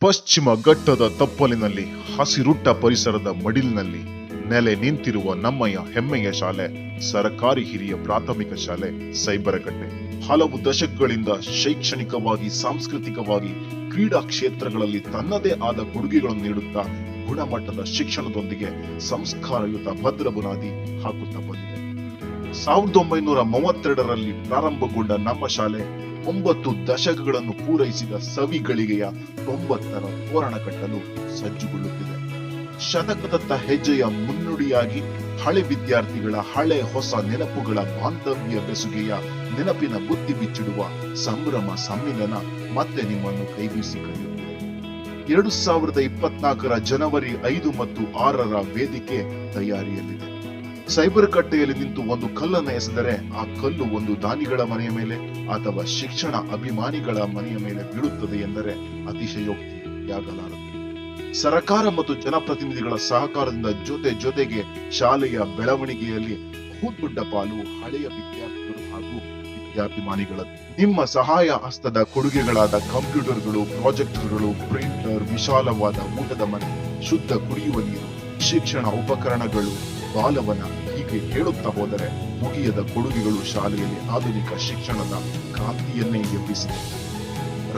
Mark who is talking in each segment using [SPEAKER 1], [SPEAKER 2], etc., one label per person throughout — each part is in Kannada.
[SPEAKER 1] ಪಶ್ಚಿಮ ಘಟ್ಟದ ತಪ್ಪಲಿನಲ್ಲಿ ಹಸಿರುಟ್ಟ ಪರಿಸರದ ಮಡಿಲಿನಲ್ಲಿ ನೆಲೆ ನಿಂತಿರುವ ನಮ್ಮಯ ಹೆಮ್ಮೆಯ ಶಾಲೆ ಸರಕಾರಿ ಹಿರಿಯ ಪ್ರಾಥಮಿಕ ಶಾಲೆ ಸೈಬರಕಟ್ಟೆ. ಹಲವು ದಶಕಗಳಿಂದ ಶೈಕ್ಷಣಿಕವಾಗಿ, ಸಾಂಸ್ಕೃತಿಕವಾಗಿ, ಕ್ರೀಡಾ ಕ್ಷೇತ್ರಗಳಲ್ಲಿ ತನ್ನದೇ ಆದ ಕೊಡುಗೆಗಳನ್ನು ನೀಡುತ್ತಾ ಗುಣಮಟ್ಟದ ಶಿಕ್ಷಣದೊಂದಿಗೆ ಸಂಸ್ಕಾರಯುತ ಭದ್ರ ಬುನಾದಿ ಹಾಕುತ್ತಾ ಬಂದಿದೆ. 1932ರಲ್ಲಿ ಪ್ರಾರಂಭಗೊಂಡ ನಮ್ಮ ಶಾಲೆ 9 ದಶಕಗಳನ್ನು ಪೂರೈಸಿದ ಸವಿಗಳಿಗೆಯ 90ರ ತೋರಣ ಕಟ್ಟಲು ಸಜ್ಜುಗೊಳ್ಳುತ್ತಿದೆ. ಶತಕದತ್ತ ಹೆಜ್ಜೆಯ ಮುನ್ನುಡಿಯಾಗಿ ಹಳೆ ವಿದ್ಯಾರ್ಥಿಗಳ ಹಳೆ ಹೊಸ ನೆನಪುಗಳ ಬಾಂಧವ್ಯ ಬೆಸುಗೆಯ ನೆನಪಿನ ಬುತ್ತಿ ಬಿಚ್ಚಿಡುವ ಸಂಭ್ರಮ ಸಮ್ಮಿಲನ ಮತ್ತೆ ನಿಮ್ಮನ್ನು ಕೈಬೀಸಿ ಕರೆಯುತ್ತಿದೆ. 2024ರ ಜನವರಿ 5 ಮತ್ತು 6ರ ವೇದಿಕೆ ತಯಾರಿಯಲ್ಲಿದೆ. ಸೈಬರ್ ಕಟ್ಟೆಯಲ್ಲಿ ನಿಂತು ಒಂದು ಕಲ್ಲನ್ನು ಎಸೆದರೆ ಆ ಕಲ್ಲು ಒಂದು ದಾನಿಗಳ ಮನೆಯ ಮೇಲೆ ಅಥವಾ ಶಿಕ್ಷಣ ಅಭಿಮಾನಿಗಳ ಮನೆಯ ಮೇಲೆ ಬೀಳುತ್ತದೆ ಎಂದರೆ ಅತಿಶಯೋಕ್ತಿಯಾಗಲಾರದು. ಸರ್ಕಾರ ಮತ್ತು ಜನಪ್ರತಿನಿಧಿಗಳ ಸಹಕಾರದಿಂದ ಜೊತೆಗೆ ಶಾಲೆಯ ಬೆಳವಣಿಗೆಯಲ್ಲಿ ಬಹುದೊಡ್ಡ ಪಾಲು ಹಳೆಯ ವಿದ್ಯಾರ್ಥಿಗಳು ಹಾಗೂ ವಿದ್ಯಾಭಿಮಾನಿಗಳದ್ದು. ನಿಮ್ಮ ಸಹಾಯ ಹಸ್ತದ ಕೊಡುಗೆಗಳಾದ ಕಂಪ್ಯೂಟರ್ಗಳು, ಪ್ರಾಜೆಕ್ಟರ್ಗಳು, ಪ್ರಿಂಟರ್, ವಿಶಾಲವಾದ ಊಟದ ಮನೆ, ಶುದ್ಧ ಕುಡಿಯುವ ನೀರು, ಶಿಕ್ಷಣ ಉಪಕರಣಗಳು, ಬಾಲವನ, ಹೀಗೆ ಹೇಳುತ್ತಾ ಹೋದರೆ ಮುಗಿಯದ ಕೊಡುಗೆಗಳು ಶಾಲೆಯಲ್ಲಿ ಆಧುನಿಕ ಶಿಕ್ಷಣದ ಕ್ರಾಂತಿಯನ್ನೇ ಎಬ್ಬಿಸಿದೆ.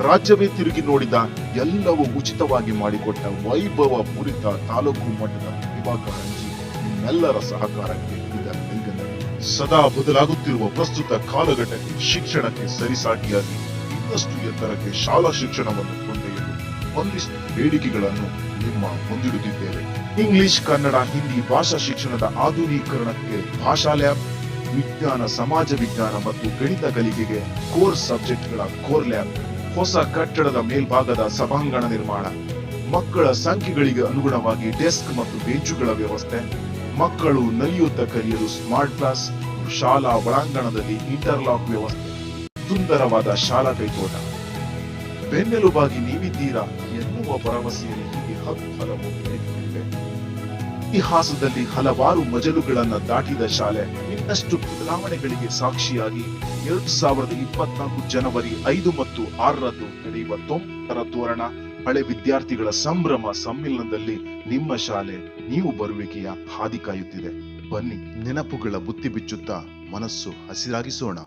[SPEAKER 1] ರಾಜ್ಯವೇ ತಿರುಗಿ ನೋಡಿದ ಎಲ್ಲವೂ ಉಚಿತವಾಗಿ ಮಾಡಿಕೊಟ್ಟ ವೈಭವ ಪೂರಿತ ತಾಲೂಕು ಮಟ್ಟದ ಪ್ರತಿಭಾ ಕಾರಂಜಿ ನಿಮ್ಮೆಲ್ಲರ ಸಹಕಾರಕ್ಕೆ ಇದ ಕೈಗನ್ನಡಿ. ಸದಾ ಬದಲಾಗುತ್ತಿರುವ ಪ್ರಸ್ತುತ ಕಾಲಘಟ್ಟಕ್ಕೆ ಶಿಕ್ಷಣಕ್ಕೆ ಸರಿಸಾಟಿಯಾಗಿ ಇನ್ನಷ್ಟು ಎತ್ತರಕ್ಕೆ ಶಾಲಾ ಶಿಕ್ಷಣವನ್ನು ಕೊಂಡೊಯ್ಯಲು ಒಂದಿಷ್ಟು ಬೇಡಿಕೆಗಳನ್ನು ನಿಮ್ಮ ಮುಂದಿಡುತ್ತಿದ್ದೇವೆ. ಇಂಗ್ಲಿಷ್, ಕನ್ನಡ, ಹಿಂದಿ ಭಾಷಾ ಶಿಕ್ಷಣದ ಆಧುನೀಕರಣಕ್ಕೆ ಭಾಷಾ ಲ್ಯಾಬ್, ವಿಜ್ಞಾನ, ಸಮಾಜ ವಿಜ್ಞಾನ ಮತ್ತು ಗಣಿತ ಕಲಿಕೆಗೆ ಕೋರ್ ಸಬ್ಜೆಕ್ಟ್ಗಳ ಕೋರ್ ಲ್ಯಾಬ್, ಹೊಸ ಕಟ್ಟಡದ ಮೇಲ್ಭಾಗದ ಸಭಾಂಗಣ ನಿರ್ಮಾಣ, ಮಕ್ಕಳ ಸಂಖ್ಯೆಗಳಿಗೆ ಅನುಗುಣವಾಗಿ ಡೆಸ್ಕ್ ಮತ್ತು ಬೆಂಚುಗಳ ವ್ಯವಸ್ಥೆ, ಮಕ್ಕಳು ನಲಿಯುತ್ತಾ ಕಲಿಯಲು ಸ್ಮಾರ್ಟ್ ಕ್ಲಾಸ್, ಶಾಲಾ ಒಳಾಂಗಣದಲ್ಲಿ ಇಂಟರ್ಲಾಕ್ ವ್ಯವಸ್ಥೆ, ಸುಂದರವಾದ ಶಾಲಾ ಕೈತೋಟ, ಬೆನ್ನೆಲುಬಾಗಿ ನೀವಿದ್ದೀರಾ ಎನ್ನುವ ಭರವಸೆಯಲ್ಲಿ ಹೀಗೆ ಹಲವು ಬೇಡಿಕೆಗಳಿವೆ. ಇತಿಹಾಸದಲ್ಲಿ ಹಲವಾರು ಮಜಲುಗಳನ್ನ ದಾಟಿದ ಶಾಲೆ ಇನ್ನಷ್ಟು ಬದಲಾವಣೆಗಳಿಗೆ ಸಾಕ್ಷಿಯಾಗಿ 2024 ಜನವರಿ 5 ಮತ್ತು 6ರಂದು ನಡೆಯುವ 90ರ ತೋರಣ ಹಳೆ ವಿದ್ಯಾರ್ಥಿಗಳ ಸಂಭ್ರಮ ಸಮ್ಮಿಲನದಲ್ಲಿ ನಿಮ್ಮ ಶಾಲೆ ನೀವು ಬರುವಿಕೆಯ ಹಾದಿ ಕಾಯುತ್ತಿದೆ. ಬನ್ನಿ, ನೆನಪುಗಳ ಬುತ್ತಿ ಬಿಚ್ಚುತ್ತಾ ಮನಸ್ಸು ಹಸಿರಾಗಿಸೋಣ.